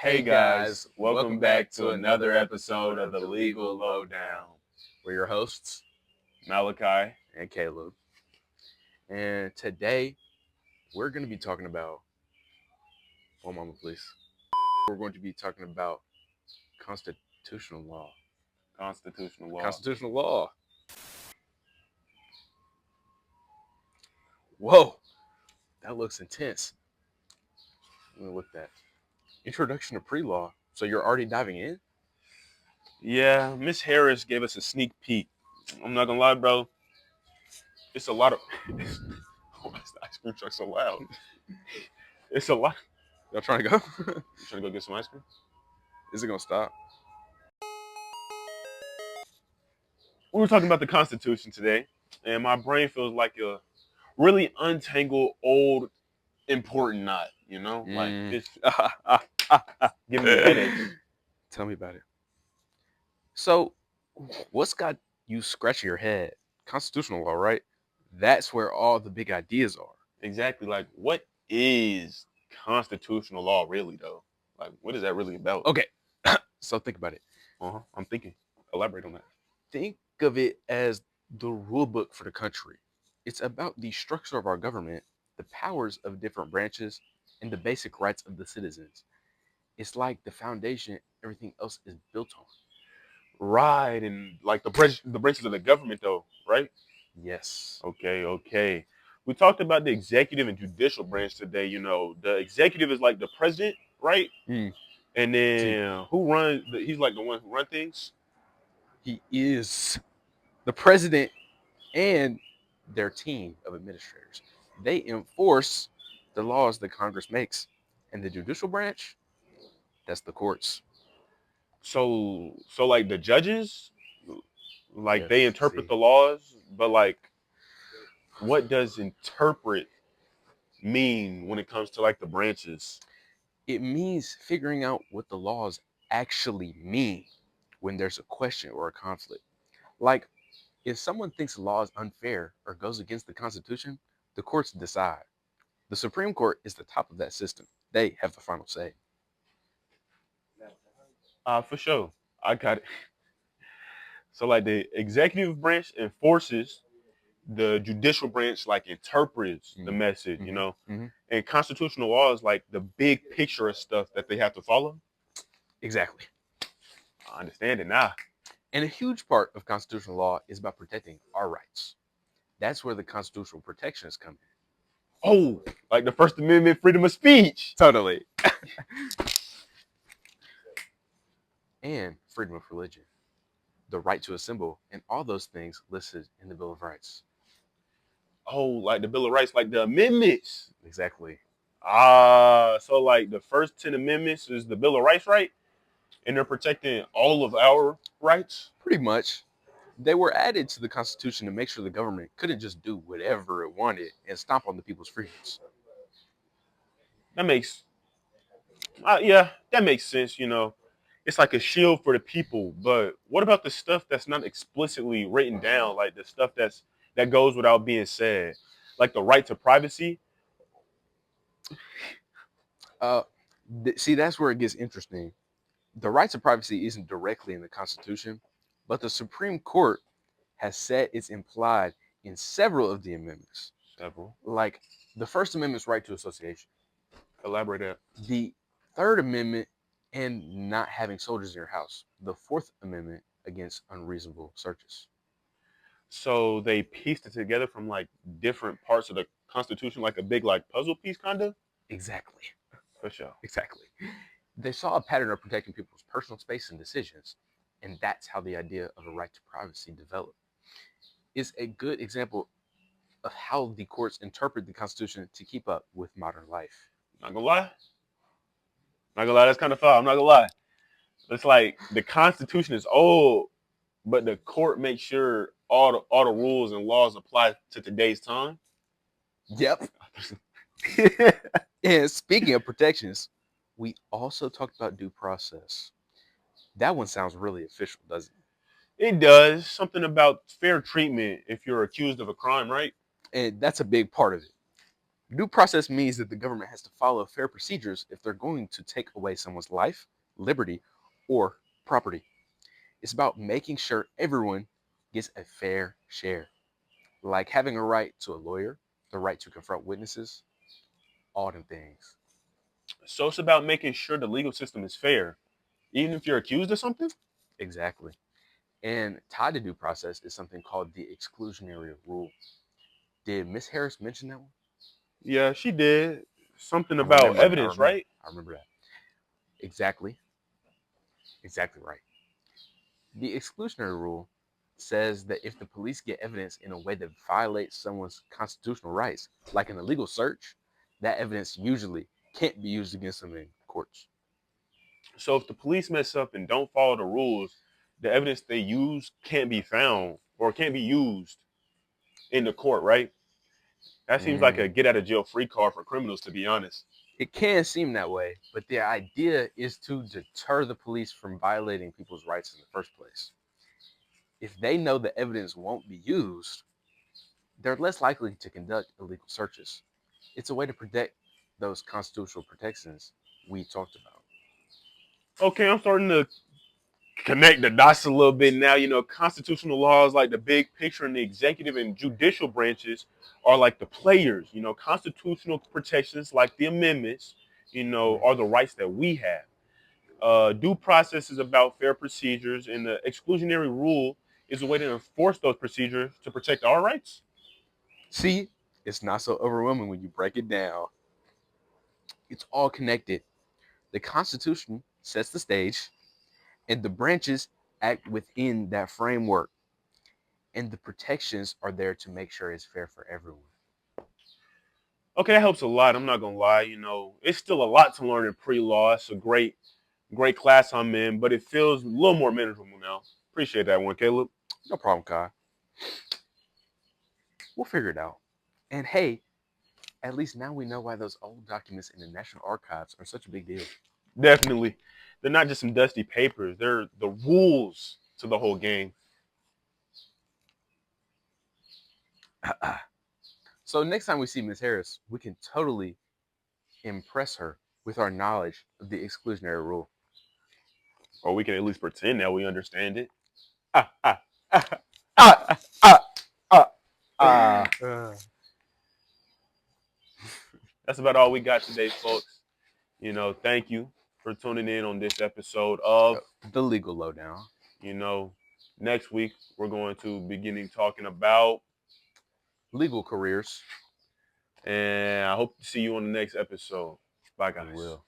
Hey guys, welcome back to another episode of the Legal Lowdown. We're your hosts Malachi. and Caleb. And today we're going to be talking about, one moment please. We're going to be talking about constitutional law. Constitutional law. Constitutional law. Whoa, that looks intense. Let me look at that. Introduction to pre-law. So you're already diving in? Yeah, Miss Harris gave us a sneak peek. I'm not gonna lie, bro. It's a lot of. Why is the ice cream truck so loud? It's a lot. Y'all trying to go? You trying to go get some ice cream? Is it going to stop? We were talking about the Constitution today, and my brain feels like a really untangled, old, important knot. You know, like it's giving me headaches. Tell me about it. So, what's got you scratching your head? Constitutional law, right? That's where all the big ideas are. Exactly. Like, what is constitutional law really, though? Like, what is that really about? Okay, so think about it. I'm thinking. Elaborate on that. Think of it as the rule book for the country. It's about the structure of our government, the powers of different branches, and the basic rights of the citizens. It's like the foundation everything else is built on. Right, and like the branches of the government, though, right? Yes. Okay. We talked about the executive and judicial branch today. You know, the executive is like the president, right? Mm. And then who runs? He's like the one who runs things. He is the president and their team of administrators. They enforce the laws that Congress makes. And the judicial branch, that's the courts. So like the judges, like Yes, they interpret the laws, but like, what does interpret mean when it comes to like the branches? It means figuring out what the laws actually mean when there's a question or a conflict. Like, if someone thinks a law is unfair or goes against the Constitution, the courts decide. The Supreme Court is the top of that system. They have the final say. For sure. I got it. So like the executive branch enforces, the judicial branch like interprets the message, you know. And constitutional law is like the big picture of stuff that they have to follow. Exactly. I understand it now. And a huge part of constitutional law is about protecting our rights. That's where the constitutional protections come in. Oh, like the First Amendment, freedom of speech. Totally. And freedom of religion, the right to assemble, and all those things listed in the Bill of Rights. Oh, like the Bill of Rights, like the amendments. Exactly. So like the first 10 amendments is the Bill of Rights, right? And they're protecting all of our rights? Pretty much. They were added to the Constitution to make sure the government couldn't just do whatever it wanted and stomp on the people's freedoms. That makes, that makes sense, you know. It's like a shield for the people, but what about the stuff that's not explicitly written down, like the stuff that goes without being said, like the right to privacy? See, that's where it gets interesting. The right to privacy isn't directly in the Constitution, but the Supreme Court has said it's implied in several of the amendments. Several. Like the First Amendment's right to association. Elaborate that. The Third Amendment and not having soldiers in your house. The Fourth Amendment against unreasonable searches. So they pieced it together from like different parts of the Constitution, like a big like puzzle piece, kind of. Exactly. For sure. Exactly. They saw a pattern of protecting people's personal space and decisions, and that's how the idea of a right to privacy developed. It's a good example of how the courts interpret the Constitution to keep up with modern life. Not gonna lie. That's kind of far. I'm not gonna lie. It's like the Constitution is old, but the court makes sure all the rules and laws apply to today's time. Yep. And speaking of protections, we also talked about due process. That one sounds really official, doesn't it? It does. Something about fair treatment if you're accused of a crime, right? And that's a big part of it. Due process means that the government has to follow fair procedures if they're going to take away someone's life, liberty, or property. It's about making sure everyone gets a fair share, like having a right to a lawyer, the right to confront witnesses, all them things. So it's about making sure the legal system is fair, even if you're accused of something. Exactly. And tied to due process is something called the exclusionary rule. Did Miss Harris mention that one? Yeah, she did something I about remember. I evidence, remember. right? I remember that. Exactly. Exactly right. The exclusionary rule says that if the police get evidence in a way that violates someone's constitutional rights, like an illegal search, that evidence usually can't be used against them in courts. So if the police mess up and don't follow the rules, the evidence they use can't be found or can't be used in the court, right? That seems like a Mm. get out of jail free card for criminals, to be honest. It can seem that way, but the idea is to deter the police from violating people's rights in the first place. If they know the evidence won't be used, they're less likely to conduct illegal searches. It's a way to protect those constitutional protections we talked about. Okay, I'm starting to connect the dots a little bit now. You know, constitutional laws like the big picture and the executive and judicial branches are like the players. You know, constitutional protections like the amendments, are the rights that we have. Due process is about fair procedures, and the exclusionary rule is a way to enforce those procedures to protect our rights. See, it's not so overwhelming when you break it down. It's all connected. The Constitution sets the stage, and the branches act within that framework, and the protections are there to make sure it's fair for everyone. Okay, that helps a lot. I'm not gonna lie. It's still a lot to learn in pre-law. It's a great class I'm in, but it feels a little more manageable now. Appreciate that one, Caleb. No problem, Kai. We'll figure it out. And hey, at least now we know why those old documents in the National Archives are such a big deal. Definitely, they're not just some dusty papers. They're the rules to the whole game. So next time we see Miss Harris, we can totally impress her with our knowledge of the exclusionary rule. Or we can at least pretend that we understand it. Ah, ah, ah, ah, ah, ah, ah. That's about all we got today, folks. Thank you for tuning in on this episode of, The legal lowdown. you know, next week we're going to beginning talking about, Legal careers. and I hope to see you on the next episode. Bye, We guys. will.